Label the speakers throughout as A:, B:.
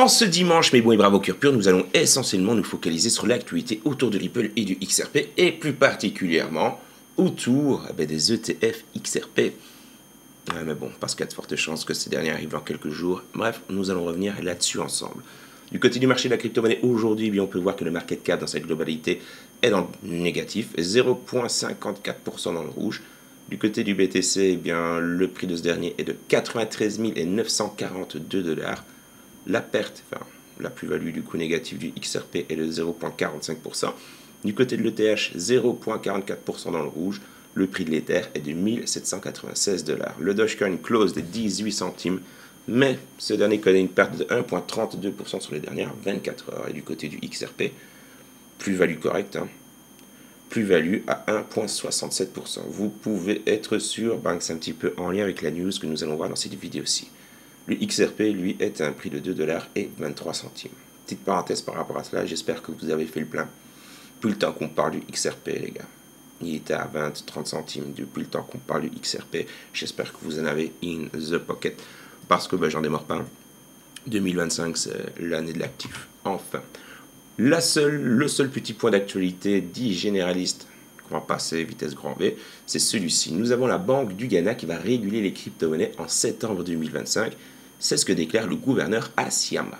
A: En ce dimanche, mes bons et bravos cœurs purs, nous allons essentiellement nous focaliser sur l'actualité autour du Ripple et du XRP, et plus particulièrement autour des ETF XRP. Ouais, mais bon, parce qu'il y a de fortes chances que ces derniers arrivent dans quelques jours. Bref, nous allons revenir là-dessus ensemble. Du côté du marché de la crypto-monnaie, aujourd'hui, on peut voir que le market cap dans sa globalité est dans le négatif, 0,54% dans le rouge. Du côté du BTC, le prix de ce dernier est de 93 942 $. La perte, la plus-value du coût négatif du XRP est de 0,45%. Du côté de l'ETH, 0,44% dans le rouge. Le prix de l'Ether est de 1796 $. Le Dogecoin close de 18 centimes, mais ce dernier connaît une perte de 1,32% sur les dernières 24 heures. Et du côté du XRP, plus-value correcte, plus-value à 1,67%. Vous pouvez être sûr que c'est un petit peu en lien avec la news que nous allons voir dans cette vidéo-ci. Le XRP, lui, est à un prix de 2,23 $. Petite parenthèse par rapport à cela, j'espère que vous avez fait le plein. Depuis le temps qu'on parle du XRP, les gars. Il était à 20-30 centimes depuis le temps qu'on parle du XRP. J'espère que vous en avez in the pocket. Parce que j'en démords pas. 2025, c'est l'année de l'actif. Enfin. Le seul petit point d'actualité dit généraliste qu'on va passer vitesse grand V, c'est celui-ci. Nous avons la Banque du Ghana qui va réguler les crypto-monnaies en septembre 2025. C'est ce que déclare le gouverneur Asiama.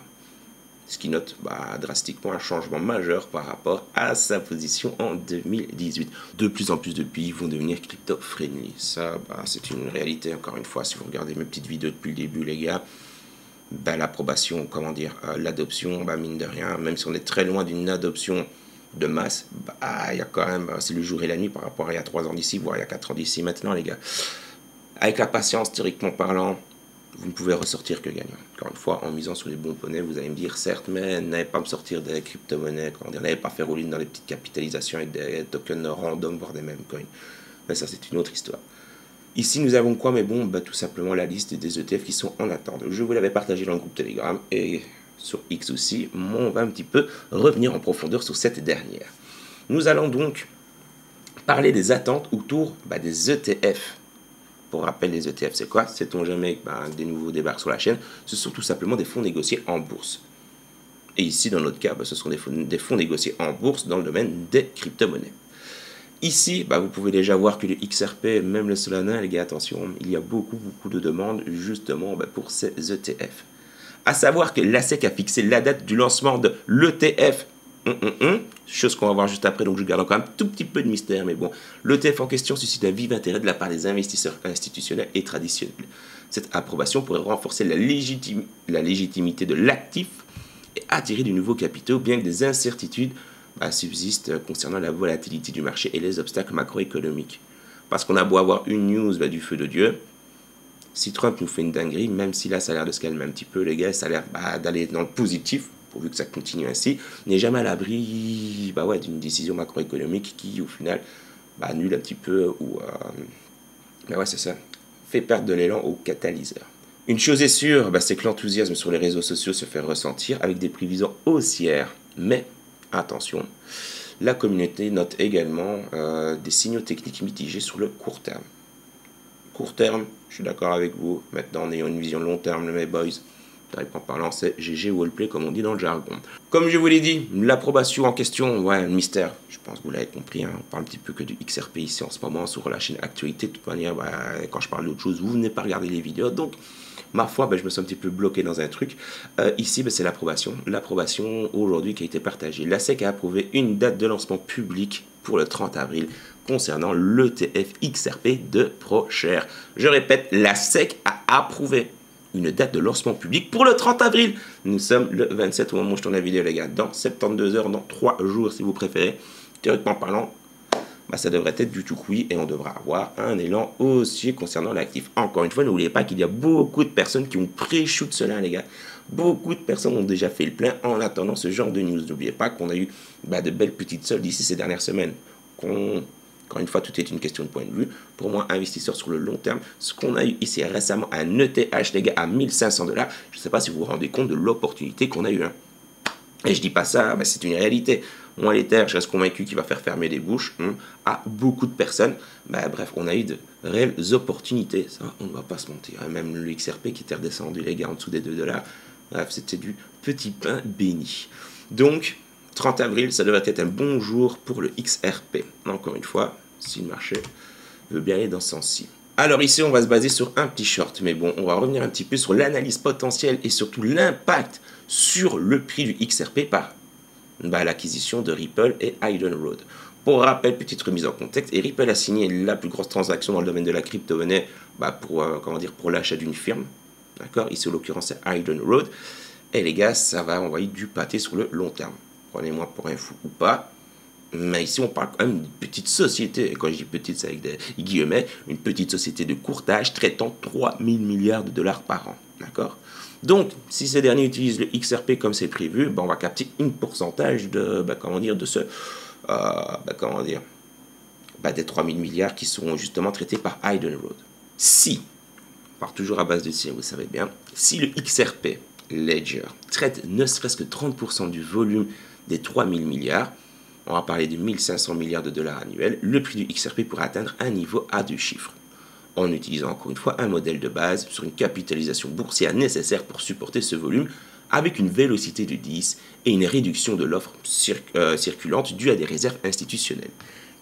A: Ce qui note drastiquement un changement majeur par rapport à sa position en 2018. De plus en plus de pays vont devenir crypto-friendly. Ça, c'est une réalité, encore une fois, si vous regardez mes petites vidéos depuis le début, les gars. L'approbation, l'adoption, mine de rien, même si on est très loin d'une adoption de masse, il y a quand même, c'est le jour et la nuit par rapport à il y a 3 ans d'ici, voire il y a 4 ans d'ici maintenant, les gars. Avec la patience, théoriquement parlant, vous ne pouvez ressortir que gagnant. Encore une fois, en misant sur les bons poneys, vous allez me dire, certes, mais n'allez pas me sortir des crypto-monnaies, n'allez pas faire all-in dans les petites capitalisations avec des tokens random, voire des mêmes coins. Mais ça, c'est une autre histoire. Ici, nous avons quoi? Mais tout simplement la liste des ETF qui sont en attente. Je vous l'avais partagé dans le groupe Telegram et sur X aussi. On va un petit peu revenir en profondeur sur cette dernière. Nous allons donc parler des attentes autour des ETF. Pour rappel, les ETF, c'est quoi? Sait-on jamais que des nouveaux débarquent sur la chaîne? Ce sont tout simplement des fonds négociés en bourse. Et ici, dans notre cas, ce sont des fonds négociés en bourse dans le domaine des crypto-monnaies. Ici, vous pouvez déjà voir que le XRP, même le Solana, les gars, attention, il y a beaucoup de demandes justement pour ces ETF. À savoir que la SEC a fixé la date du lancement de l'ETF. Chose qu'on va voir juste après, donc je garde encore un tout petit peu de mystère, mais bon. L'ETF en question suscite un vif intérêt de la part des investisseurs institutionnels et traditionnels. Cette approbation pourrait renforcer la légitimité de l'actif et attirer de nouveaux capitaux, bien que des incertitudes subsistent concernant la volatilité du marché et les obstacles macroéconomiques. Parce qu'on a beau avoir une news du feu de Dieu, si Trump nous fait une dinguerie, même si là ça a l'air de se calmer un petit peu, les gars, ça a l'air d'aller dans le positif, pourvu que ça continue ainsi, n'est jamais à l'abri d'une décision macroéconomique qui au final annule un petit peu ou c'est ça, fait perdre de l'élan au catalyseur. Une chose est sûre, c'est que l'enthousiasme sur les réseaux sociaux se fait ressentir avec des prévisions haussières, mais attention, la communauté note également des signaux techniques mitigés sur le court terme. Court terme, je suis d'accord avec vous. Maintenant, en ayant une vision long terme, mes boys, en parlant, c'est GG Wallplay, comme on dit dans le jargon. Comme je vous l'ai dit, l'approbation en question, un mystère. Je pense que vous l'avez compris, on parle un petit peu que du XRP ici en ce moment sur la chaîne Actualité. De toute manière, quand je parle d'autre chose, vous venez pas regarder les vidéos. Donc, ma foi, je me suis un petit peu bloqué dans un truc. Ici, c'est l'approbation. L'approbation aujourd'hui qui a été partagée. La SEC a approuvé une date de lancement public pour le 30 avril concernant l'ETF XRP de ProShare. Je répète, la SEC a approuvé une date de lancement public pour le 30 avril. Nous sommes le 27 au moment où je tourne la vidéo, les gars. Dans 72 heures, dans 3 jours si vous préférez. Théoriquement parlant, ça devrait être du tout cuit et on devra avoir un élan haussier concernant l'actif. Encore une fois, n'oubliez pas qu'il y a beaucoup de personnes qui ont pré-shoot cela, les gars. Beaucoup de personnes ont déjà fait le plein en attendant ce genre de news. N'oubliez pas qu'on a eu de belles petites soldes ici ces dernières semaines. Encore une fois, tout est une question de point de vue. Pour moi, investisseur sur le long terme, ce qu'on a eu ici récemment, un ETH, les gars, à 1500 $, je ne sais pas si vous vous rendez compte de l'opportunité qu'on a eu. Et je dis pas ça, c'est une réalité. Moi, l'Ether, je reste convaincu qu'il va faire fermer des bouches à beaucoup de personnes. Bref, on a eu de réelles opportunités. Ça, on ne va pas se mentir. Même le XRP qui était redescendu, les gars, en dessous des 2 $. Bref, c'était du petit pain béni. Donc, 30 avril, ça devrait être un bon jour pour le XRP. Encore une fois, si le marché veut bien aller dans ce sens-ci. Alors ici, on va se baser sur un petit short. Mais bon, on va revenir un petit peu sur l'analyse potentielle et surtout l'impact sur le prix du XRP par l'acquisition de Ripple et Idle Road. Pour rappel, petite remise en contexte, et Ripple a signé la plus grosse transaction dans le domaine de la crypto-monnaie pour l'achat d'une firme. D'accord. Ici, en l'occurrence, c'est Idle Road. Et les gars, ça va envoyer du pâté sur le long terme. Prenez-moi pour un fou ou pas. Mais ici, on parle quand même d'une petite société. Et quand je dis petite, c'est avec des guillemets. Une petite société de courtage traitant 3000 milliards de dollars par an. D'accord. Donc, si ces derniers utilisent le XRP comme c'est prévu, on va capter une pourcentage de, de ce, des 3000 milliards qui seront justement traités par Idle Road. Si, on part toujours à base de si, vous savez bien, si le XRP Ledger traite ne serait-ce que 30% du volume des 3000 milliards, on va parler de 1500 milliards de dollars annuels, le prix du XRP pourrait atteindre un niveau à 2 chiffres, en utilisant encore une fois un modèle de base sur une capitalisation boursière nécessaire pour supporter ce volume, avec une vélocité de 10 et une réduction de l'offre circulante due à des réserves institutionnelles.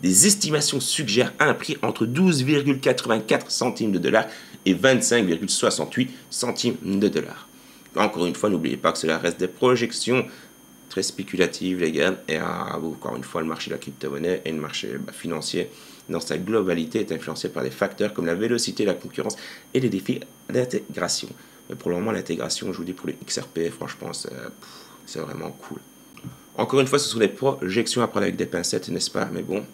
A: Des estimations suggèrent un prix entre 12,84 centimes de dollars et 25,68 centimes de dollars. Encore une fois, n'oubliez pas que cela reste des projections très spéculatives, les gars. Et encore une fois, le marché de la crypto-monnaie et le marché financier, dans sa globalité, est influencé par des facteurs comme la vélocité, la concurrence et les défis d'intégration. Mais pour le moment, l'intégration, je vous dis, pour le XRP, franchement, c'est vraiment cool. Encore une fois, ce sont des projections à prendre avec des pincettes, n'est-ce pas? Mais bon,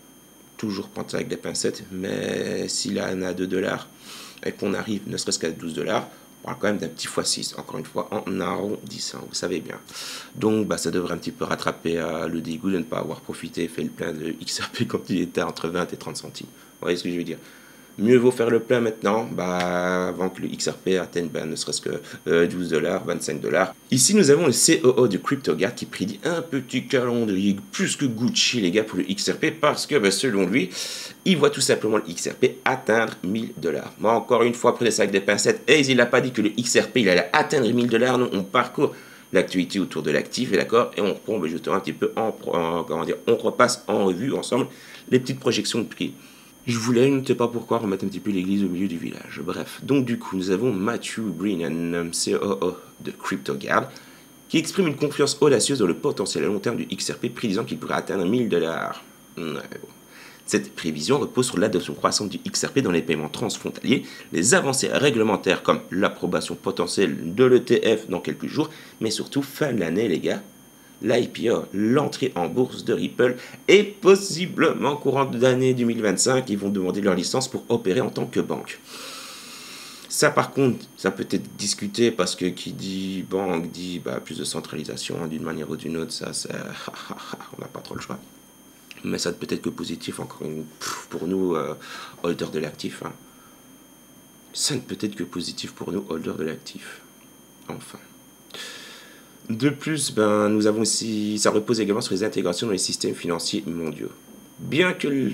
A: toujours prendre ça avec des pincettes. Mais s'il en a 2 dollars et qu'on arrive ne serait-ce qu'à 12 dollars, on parle quand même d'un petit x6, encore une fois, en arrondissant, vous savez bien. Donc, ça devrait un petit peu rattraper le dégoût de ne pas avoir profité et fait le plein de XRP quand il était entre 20 et 30 centimes. Vous voyez ce que je veux dire? Mieux vaut faire le plein maintenant, avant que le XRP atteigne ne serait-ce que 12 dollars, 25 dollars. Ici, nous avons le COO de CryptoGuard qui prédit un petit calendrier plus que Gucci, les gars, pour le XRP, parce que selon lui, il voit tout simplement le XRP atteindre 1000 dollars. Moi, encore une fois, prenez ça avec des pincettes. Et il n'a pas dit que le XRP, il allait atteindre 1000 dollars. Non, on parcourt l'actualité autour de l'actif, et d'accord, et on prend justement un petit peu on repasse en revue ensemble les petites projections de prix. Je voulais, je ne sais pas pourquoi, remettre un petit peu l'église au milieu du village. Bref, donc du coup, nous avons Matthew Brennan, COO de CryptoGuard, qui exprime une confiance audacieuse dans le potentiel à long terme du XRP, prédisant qu'il pourrait atteindre 1000 dollars. Cette prévision repose sur l'adoption croissante du XRP dans les paiements transfrontaliers, les avancées réglementaires comme l'approbation potentielle de l'ETF dans quelques jours, mais surtout fin de l'année, les gars, l'IPO, l'entrée en bourse de Ripple, et possiblement courant d'année 2025, ils vont demander leur licence pour opérer en tant que banque. Ça, par contre, ça peut être discuté parce que qui dit banque dit plus de centralisation d'une manière ou d'une autre. Ça, on n'a pas trop le choix. Mais ça peut être que positif encore pour nous, holders de l'actif. Ça ne peut être que positif pour nous, holders de l'actif. Enfin. De plus, nous avons aussi, ça repose également sur les intégrations dans les systèmes financiers mondiaux. Bien que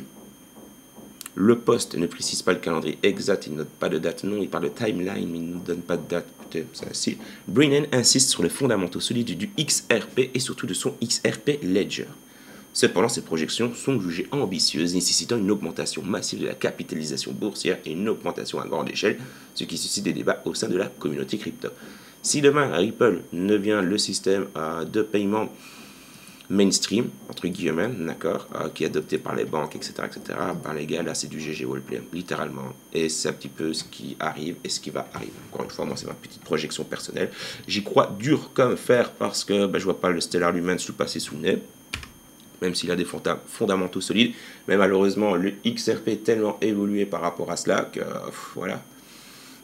A: le poste ne précise pas le calendrier exact, il ne note pas de date, non, il parle de timeline, mais il ne donne pas de date. C'est Brennan insiste sur les fondamentaux solides du XRP et surtout de son XRP Ledger. Cependant, ces projections sont jugées ambitieuses, nécessitant une augmentation massive de la capitalisation boursière et une augmentation à grande échelle, ce qui suscite des débats au sein de la communauté crypto. Si demain Ripple devient le système de paiement mainstream, entre guillemets, d'accord, qui est adopté par les banques, etc., les gars, là, c'est du GG Wallplay, littéralement. Et c'est un petit peu ce qui arrive et ce qui va arriver. Encore une fois, moi, c'est ma petite projection personnelle. J'y crois dur comme fer parce que je vois pas le Stellar Lumen se passer sous le nez, même s'il a des fondamentaux solides. Mais malheureusement, le XRP est tellement évolué par rapport à cela que, voilà.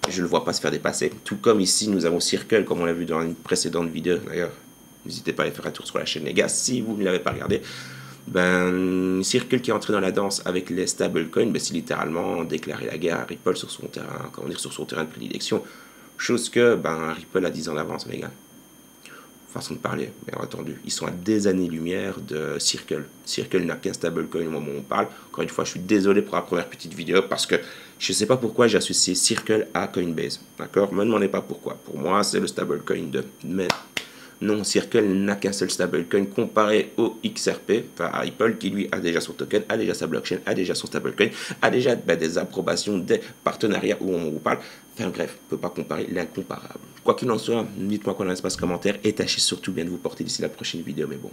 A: Je ne le vois pas se faire dépasser. Tout comme ici, nous avons Circle, comme on l'a vu dans une précédente vidéo. D'ailleurs, n'hésitez pas à aller faire un tour sur la chaîne, les gars, si vous ne l'avez pas regardé. Circle qui est entré dans la danse avec les stablecoins, c'est littéralement déclarer la guerre à Ripple sur son terrain, sur son terrain de prédilection. Chose que Ripple a 10 ans d'avance, les gars. Façon de parler, bien entendu. Ils sont à des années-lumière de Circle. Circle n'a qu'un stablecoin au moment où on parle. Encore une fois, je suis désolé pour la première petite vidéo parce que Je ne sais pas pourquoi j'ai associé Circle à Coinbase. D'accord? Ne me demandez pas pourquoi. Pour moi, c'est le stablecoin de... Mais non, Circle n'a qu'un seul stablecoin comparé au XRP, enfin à Ripple, qui lui a déjà son token, a déjà sa blockchain, a déjà son stablecoin, a déjà des approbations, des partenariats où on vous parle. Enfin bref, on ne peut pas comparer l'incomparable. Quoi qu'il en soit, dites-moi quoi dans l'espace commentaire et tâchez surtout bien de vous porter d'ici la prochaine vidéo. Mais bon.